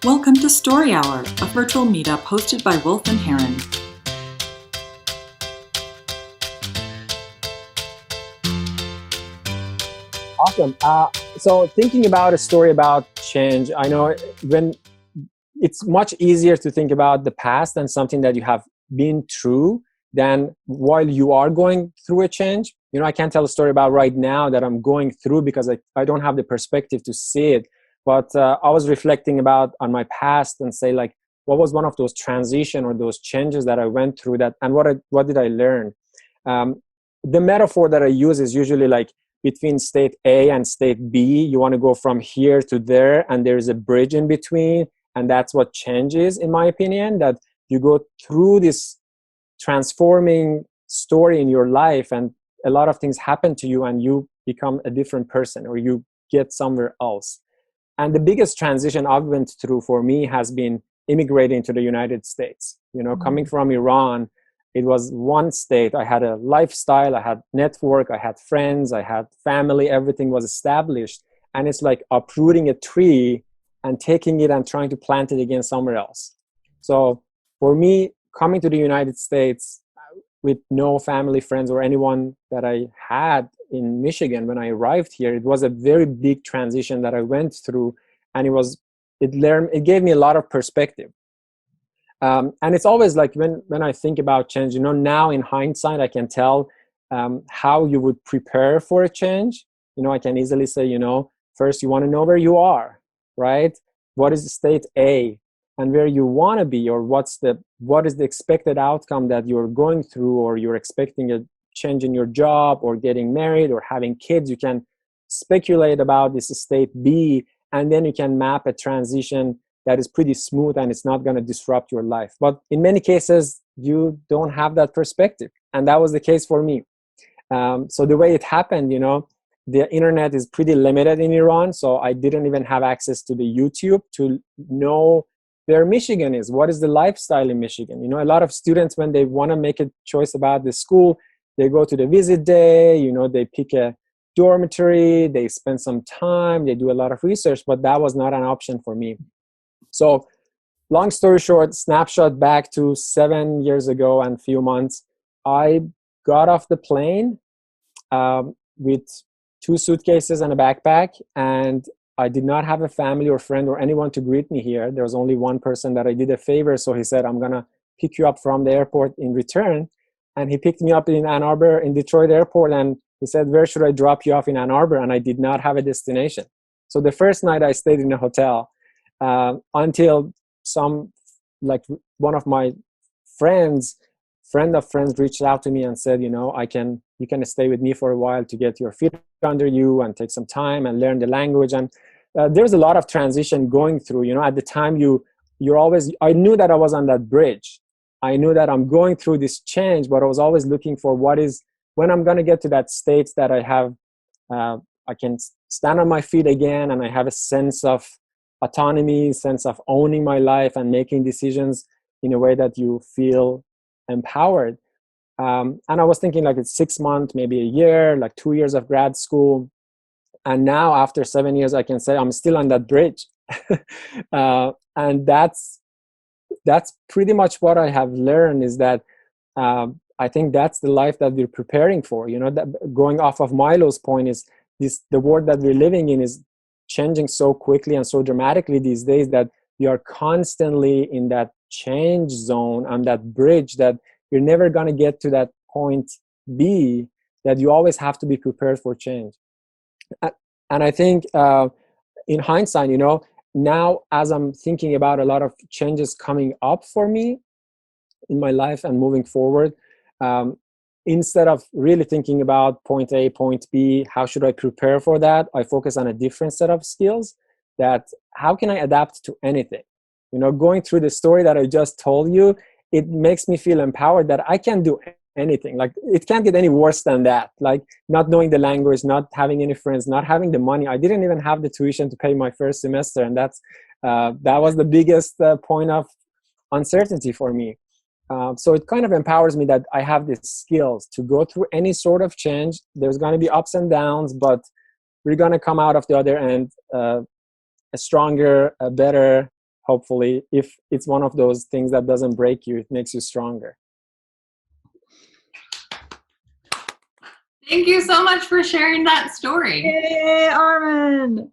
Welcome to Story Hour, a virtual meetup hosted by Wolf and Heron. Awesome. So thinking about a story about change, I know when it's much easier to think about the past and something that you have been through than while you are going through a change. You know, I can't tell a story about right now that I'm going through because I don't have the perspective to see it. But I was reflecting about on my past and say, like, what was one of those transition or those changes that I went through that, and what did I learn? The metaphor that I use is usually like between state A and state B. You want to go from here to there, and there's a bridge in between, and that's what changes, in my opinion, that you go through this transforming story in your life, and a lot of things happen to you, and you become a different person, or you get somewhere else. And the biggest transition I've went through for me has been immigrating to the United States. You know, coming from Iran, it was one state. I had a lifestyle, I had network, I had friends, I had family, everything was established. And it's like uprooting a tree and taking it and trying to plant it again somewhere else. So for me, coming to the United States with no family, friends, or anyone that I had in Michigan when I arrived here, it was a very big transition that I went through, and it gave me a lot of perspective. And it's always like when I think about change, you know, now in hindsight, I can tell how you would prepare for a change. You know, I can easily say, you know, first you want to know where you are, right? What is the state A, and where you want to be, or what is the expected outcome that you're going through, or you're expecting a change in your job, or getting married, or having kids. You can speculate about this state B, and then you can map a transition that is pretty smooth and it's not going to disrupt your life. But in many cases, you don't have that perspective. And that was the case for me. So the way it happened, you know, the internet is pretty limited in Iran. So I didn't even have access to the YouTube to know where Michigan is. What is the lifestyle in Michigan? You know, a lot of students, when they want to make a choice about the school, they go to the visit day, you know, they pick a dormitory, they spend some time, they do a lot of research, but that was not an option for me. So long story short, snapshot back to 7 years ago and few months, I got off the plane with 2 suitcases and a backpack, and I did not have a family or friend or anyone to greet me here. There was only one person that I did a favor, so he said, I'm gonna pick you up from the airport in return. And he picked me up in Ann Arbor, in Detroit airport, and he said, where should I drop you off in Ann Arbor? And I did not have a destination. So the first night I stayed in a hotel until one of my friend of friends reached out to me and said, you know, you can stay with me for a while to get your feet under you and take some time and learn the language. And there's a lot of transition going through, you know, at the time I knew that I was on that bridge. I knew that I'm going through this change, but I was always looking for when I'm going to get to that state that I have, I can stand on my feet again, and I have a sense of autonomy, sense of owning my life and making decisions in a way that you feel empowered. And I was thinking like it's 6 months, maybe a year, like 2 years of grad school. And now after 7 years, I can say I'm still on that bridge. And that's pretty much what I have learned, is that I think that's the life that we're preparing for. You know, that going off of Milo's point is the world that we're living in is changing so quickly and so dramatically these days that we are constantly in that change zone, on that bridge, that you're never going to get to that point B, that you always have to be prepared for change. And I think in hindsight, you know, now as I'm thinking about a lot of changes coming up for me in my life and moving forward, instead of really thinking about point A, point B, how should I prepare for that, I focus on a different set of skills. That how can I adapt to anything? You know, going through the story that I just told you, it makes me feel empowered that I can do anything. Like, it can't get any worse than that. Like, not knowing the language, not having any friends, not having the money. I didn't even have the tuition to pay my first semester, and that was the biggest point of uncertainty for me. So it kind of empowers me that I have the skills to go through any sort of change. There's going to be ups and downs, but we're going to come out of the other end a stronger, a better, hopefully, if it's one of those things that doesn't break you, it makes you stronger. Thank you so much for sharing that story. Yay, Arman!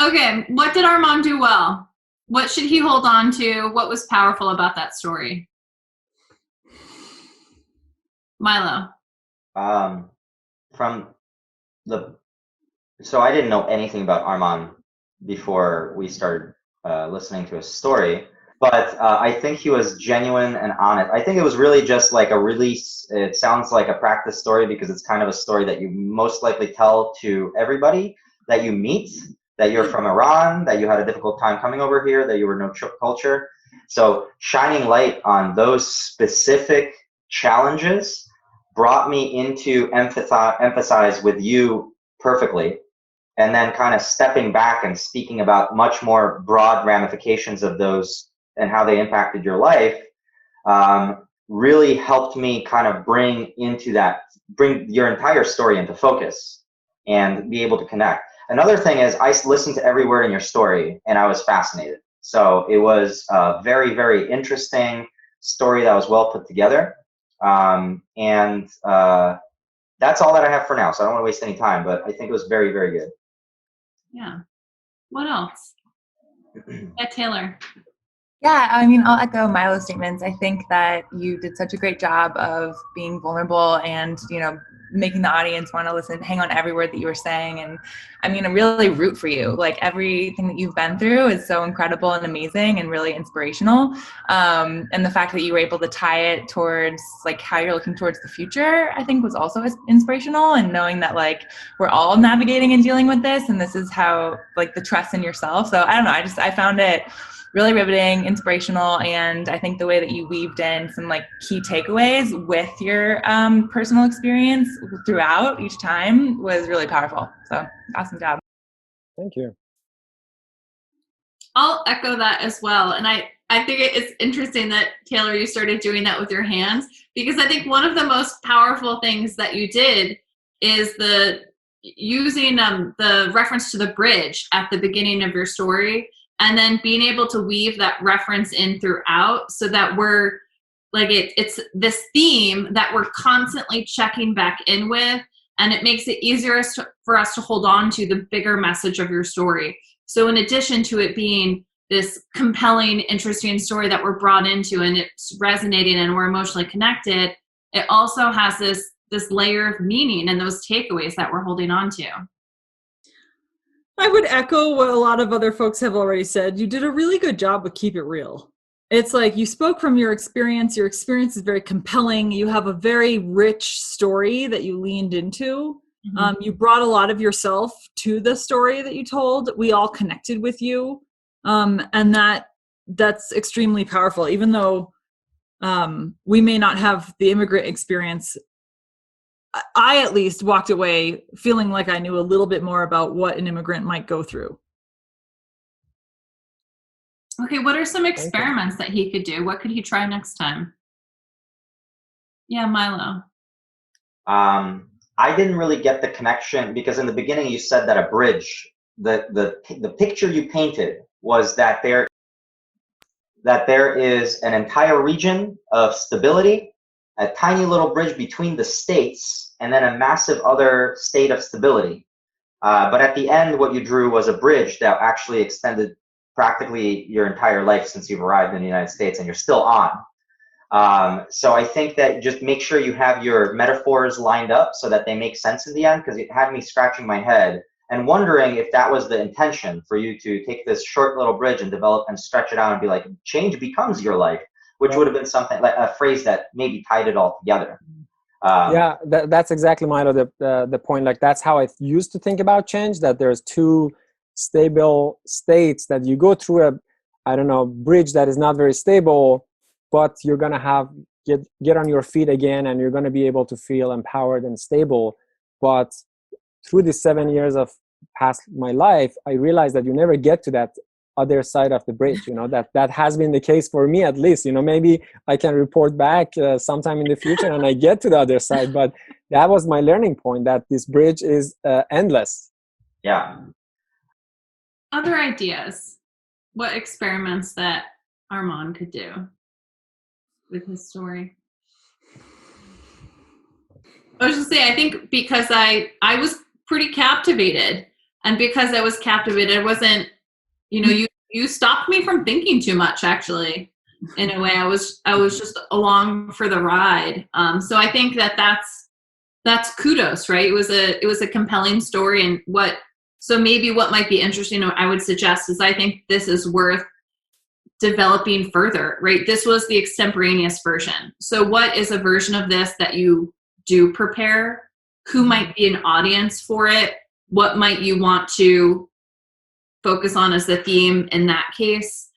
Okay, what did Arman do well? What should he hold on to? What was powerful about that story? Milo. So I didn't know anything about Arman before we started listening to his story, but I think he was genuine and honest. I think it was really just like a release. It sounds like a practice story because it's kind of a story that you most likely tell to everybody that you meet, that you're from Iran, that you had a difficult time coming over here, that you were no culture. So shining light on those specific challenges brought me into emphasize with you perfectly. And then kind of stepping back and speaking about much more broad ramifications of those and how they impacted your life really helped me kind of bring your entire story into focus and be able to connect. Another thing is I listened to every word in your story and I was fascinated. So it was a very, very interesting story that was well put together. And that's all that I have for now. So I don't want to waste any time, but I think it was very, very good. Yeah. What else? Taylor. Yeah, I mean, I'll echo Milo's statements. I think that you did such a great job of being vulnerable and, making the audience want to listen, hang on every word that you were saying. And I mean, I really root for you. Like everything that you've been through is so incredible and amazing and really inspirational. And the fact that you were able to tie it towards like how you're looking towards the future, I think was also inspirational, and knowing that like we're all navigating and dealing with this, and this is how like the trust in yourself. So I don't know, I found it really riveting, inspirational, and I think the way that you weaved in some like key takeaways with your personal experience throughout each time was really powerful. So awesome job. Thank you. I'll echo that as well. And I think it's interesting that, Taylor, you started doing that with your hands, because I think one of the most powerful things that you did is using the reference to the bridge at the beginning of your story, and then being able to weave that reference in throughout, so that we're like, it's this theme that we're constantly checking back in with, and it makes it easier for us to hold on to the bigger message of your story. So in addition to it being this compelling, interesting story that we're brought into and it's resonating and we're emotionally connected, it also has this layer of meaning and those takeaways that we're holding on to. I would echo what a lot of other folks have already said. You did a really good job with Keep It Real. It's like you spoke from your experience. Your experience is very compelling. You have a very rich story that you leaned into. Mm-hmm. You brought a lot of yourself to the story that you told. We all connected with you. And that's extremely powerful. Even though we may not have the immigrant experience, I at least walked away feeling like I knew a little bit more about what an immigrant might go through. Okay, what are some experiments that he could do? What could he try next time? Yeah, Milo. I didn't really get the connection, because in the beginning you said that a bridge, the picture you painted was that there is an entire region of stability, a tiny little bridge between the states, and then a massive other state of stability. But at the end, what you drew was a bridge that actually extended practically your entire life since you've arrived in the United States, and you're still on. So I think that just make sure you have your metaphors lined up so that they make sense in the end, because it had me scratching my head and wondering if that was the intention, for you to take this short little bridge and develop and stretch it out and be like, change becomes your life, which would have been something like a phrase that maybe tied it all together. That's exactly, Milo, the point. Like, that's how I used to think about change, that there's two stable states that you go through a bridge that is not very stable, but you're going to get on your feet again, and you're going to be able to feel empowered and stable. But through the 7 years of past my life, I realized that you never get to that other side of the bridge. That has been the case for me, at least. Maybe I can report back sometime in the future and I get to the other side, but that was my learning point, that this bridge is endless. Yeah. Other ideas? what experiments that Arman could do with his story? I was just saying, I think because I was pretty captivated, and because I was captivated, it wasn't, you stopped me from thinking too much, actually. In a way, I was just along for the ride. So I think that's kudos, right? It was a compelling story, and so maybe what might be interesting, I would suggest, is I think this is worth developing further, right? This was the extemporaneous version. So what is a version of this that you do prepare? Who might be an audience for it? What might you want to focus on as the theme in that case?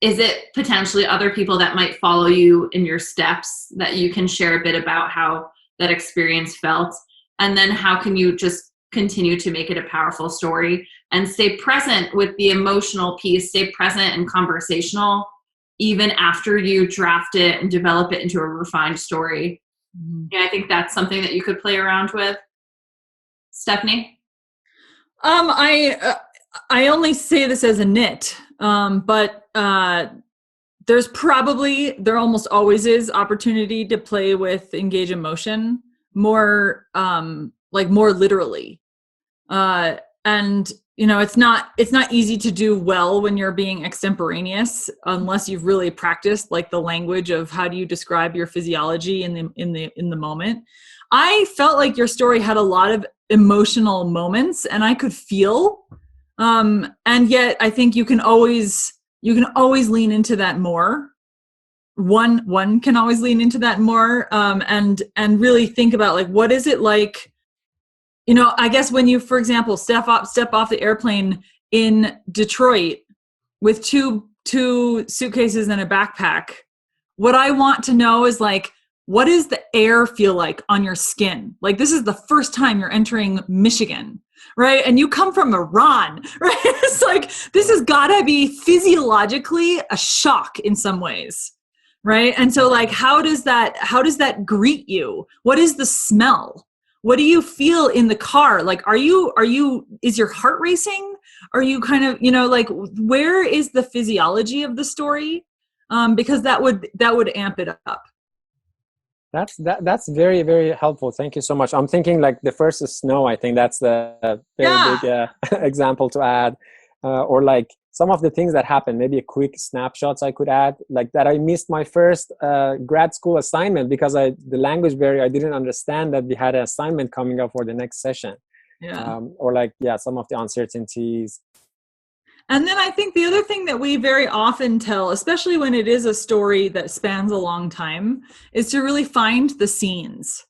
Is it potentially other people that might follow you in your steps that you can share a bit about how that experience felt? And then how can you just continue to make it a powerful story and stay present with the emotional piece, stay present and conversational, even after you draft it and develop it into a refined story? Mm-hmm. Yeah, I think that's something that you could play around with. Stephanie? I only say this as a nit, but there almost always is opportunity to play with engage emotion more literally. And it's not easy to do well when you're being extemporaneous unless you've really practiced like the language of how do you describe your physiology in the moment. I felt like your story had a lot of emotional moments, and I could feel, and yet I think you can always lean into that more. One can always lean into that more, and really think about like, what is it like? I guess when you, for example, step off the airplane in Detroit with two suitcases and a backpack, what I want to know is like, what does the air feel like on your skin? Like, this is the first time you're entering Michigan, right? And you come from Iran, right? It's like, this has gotta be physiologically a shock in some ways, right? And so like, how does that greet you? What is the smell? What do you feel in the car? Like, is your heart racing? Are you kind of, like, where is the physiology of the story? Because that would amp it up. That's very, very helpful. Thank you so much. I'm thinking like the first is snow. I think that's the very big example to add, or like some of the things that happened, maybe a quick snapshots I could add, like that I missed my first grad school assignment because the language barrier, I didn't understand that we had an assignment coming up for the next session. Yeah. Or like, some of the uncertainties. And then I think the other thing that we very often tell, especially when it is a story that spans a long time, is to really find the scenes.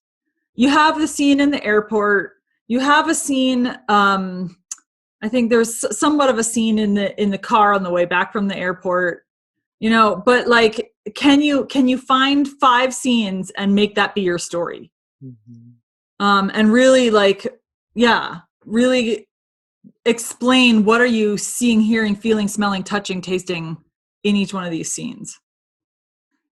You have the scene in the airport. You have a scene, I think there's somewhat of a scene in the car on the way back from the airport, but like, can you find 5 scenes and make that be your story? Mm-hmm. And really really explain what are you seeing, hearing, feeling, smelling, touching, tasting in each one of these scenes.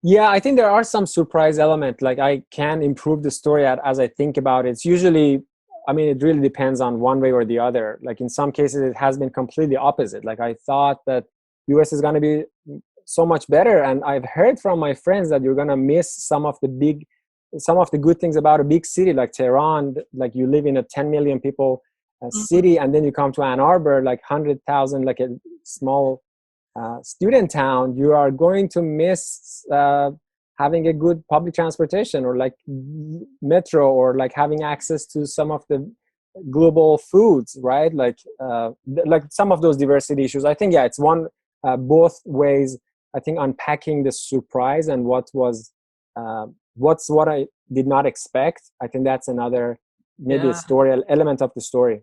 Yeah, I think there are some surprise elements. Like I can improve the story as I think about it. It's usually, it really depends on one way or the other. Like in some cases, it has been completely opposite. Like I thought that US is going to be so much better. And I've heard from my friends that you're going to miss some of the good things about a big city like Tehran. Like you live in a 10 million people city, and then you come to Ann Arbor, like 100,000, like a small student town. You are going to miss having a good public transportation, or like metro, or like having access to some of the global foods, right? Like some of those diversity issues. I think, it's both ways. I think unpacking the surprise and what I did not expect. I think that's another maybe a story element of the story.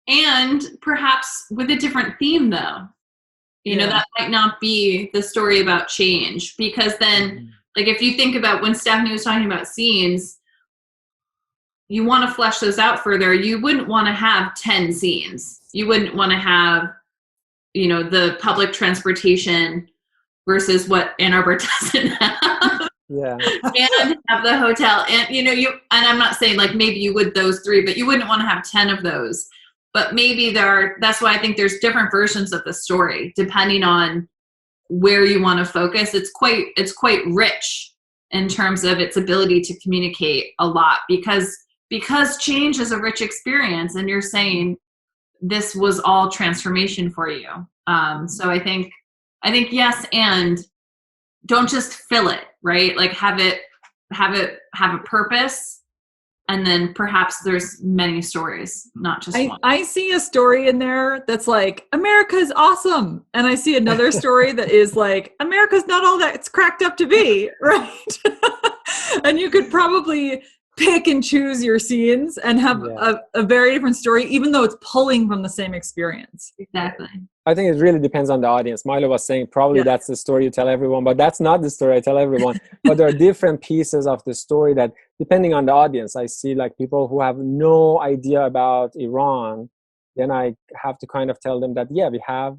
And perhaps with a different theme, though. That might not be the story about change, because then, like, if you think about when Stephanie was talking about scenes, you want to flesh those out further. You wouldn't want to have 10 scenes. You wouldn't want to have, the public transportation versus what Ann Arbor doesn't have. Yeah. And have the hotel. And, and I'm not saying like maybe you would those 3, but you wouldn't want to have 10 of those. but maybe that's why I think there's different versions of the story depending on where you want to focus. It's quite rich in terms of its ability to communicate a lot because change is a rich experience, and you're saying this was all transformation for you. So I think yes, and don't just fill it, right? Like have a purpose, and then perhaps there's many stories, not just one. I see a story in there that's like, America's awesome. And I see another story that is like, America's not all that it's cracked up to be, right? And you could probably pick and choose your scenes and have a very different story, even though it's pulling from the same experience. Exactly. I think it really depends on the audience. Milo was saying probably that's the story you tell everyone, but that's not the story I tell everyone. But there are different pieces of the story that, depending on the audience, I see like people who have no idea about Iran, then I have to kind of tell them that, we have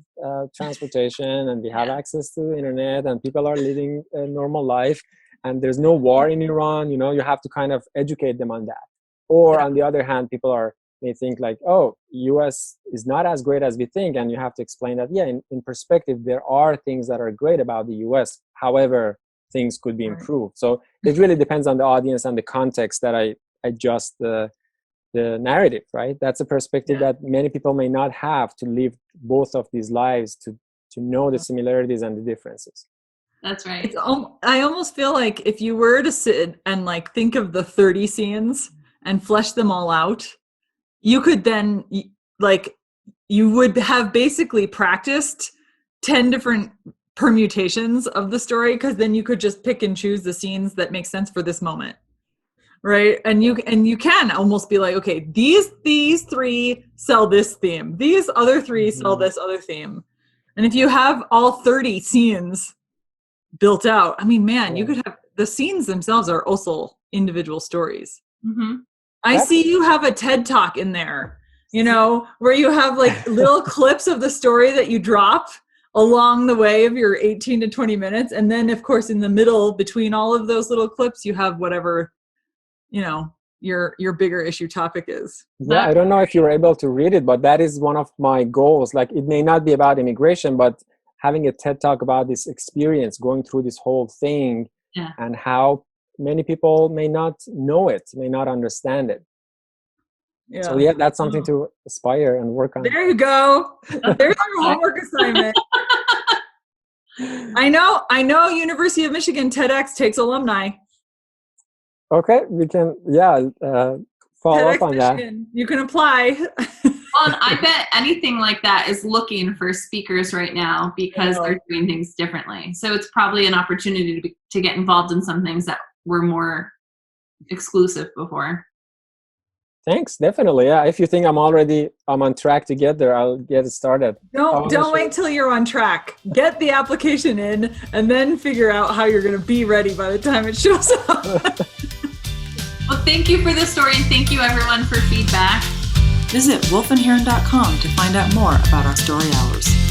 transportation and we have access to the internet and people are living a normal life and there's no war in Iran. You have to kind of educate them on that. Or on the other hand, people may think like, US is not as great as we think. And you have to explain that, in perspective, there are things that are great about the US. However, things could be improved. So it really depends on the audience and the context that I adjust the narrative, right? That's a perspective that many people may not have to live both of these lives to know the similarities and the differences. That's right. I almost feel like if you were to sit and like think of the 30 scenes and flesh them all out, you could then you would have basically practiced 10 different permutations of the story, because then you could just pick and choose the scenes that make sense for this moment, right? And you can almost be like, okay, these three sell this theme, these other three sell this other theme. And if you have all 30 scenes built out, I mean, man, you could have the scenes themselves are also individual stories. I see you have a TED Talk in there, where you have like little clips of the story that you drop along the way of your 18 to 20 minutes. And then of course, in the middle between all of those little clips, you have whatever, your bigger issue topic is. Yeah. I don't know if you were able to read it, but that is one of my goals. Like it may not be about immigration, but having a TED Talk about this experience, going through this whole thing and how many people may not know it, may not understand it. Yeah. So that's something to aspire and work on. There you go. There's your homework assignment. I know University of Michigan TEDx takes alumni. Okay, we can follow TEDx up on Michigan. That. You can apply. Well, and I bet anything like that is looking for speakers right now because they're doing things differently. So it's probably an opportunity to get involved in some things that were more exclusive before. Thanks, definitely. Yeah, if you think I'm on track to get there, I'll get it started. Don't wait till you're on track. Get the application in and then figure out how you're going to be ready by the time it shows up. Well, thank you for the story, and thank you everyone for feedback. Visit wolfandheron.com to find out more about our story hours.